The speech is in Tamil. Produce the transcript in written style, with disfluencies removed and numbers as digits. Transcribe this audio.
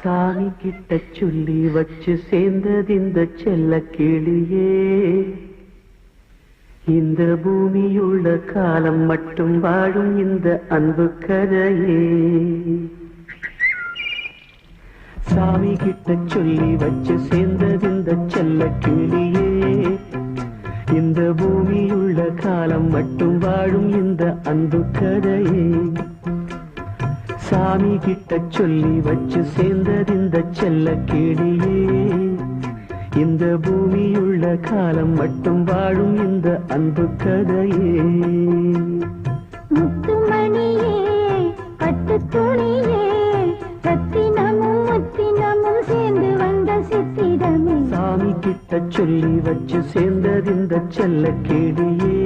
சாமி கிட்ட சொல்லி வச்சு சேர்ந்தது இந்த செல்ல கிளியே. இந்த பூமியுள்ள காலம் மட்டும் வாழும் இந்த அன்பு கதையே. சாமி கிட்ட சொல்லி வச்சு சேர்ந்தது இந்த செல்ல கிளியே. இந்த பூமியுள்ள காலம் மட்டும் வாழும் இந்த அன்பு கதையே. சாமி கிட்ட சொல்லி வச்சு சேர்ந்தது இந்த செல்ல கிளியே. இந்த பூமியுள்ள காலம் மட்டும் வாழும் இந்த அன்பு கதையே. முத்துமணியே பட்டு துணியே ரத்தினமும் முத்தினமும் சேர்ந்து வந்த சித்திரமே. சாமி கிட்ட சொல்லி வச்சு சேர்ந்தது இந்த செல்ல கிளியே.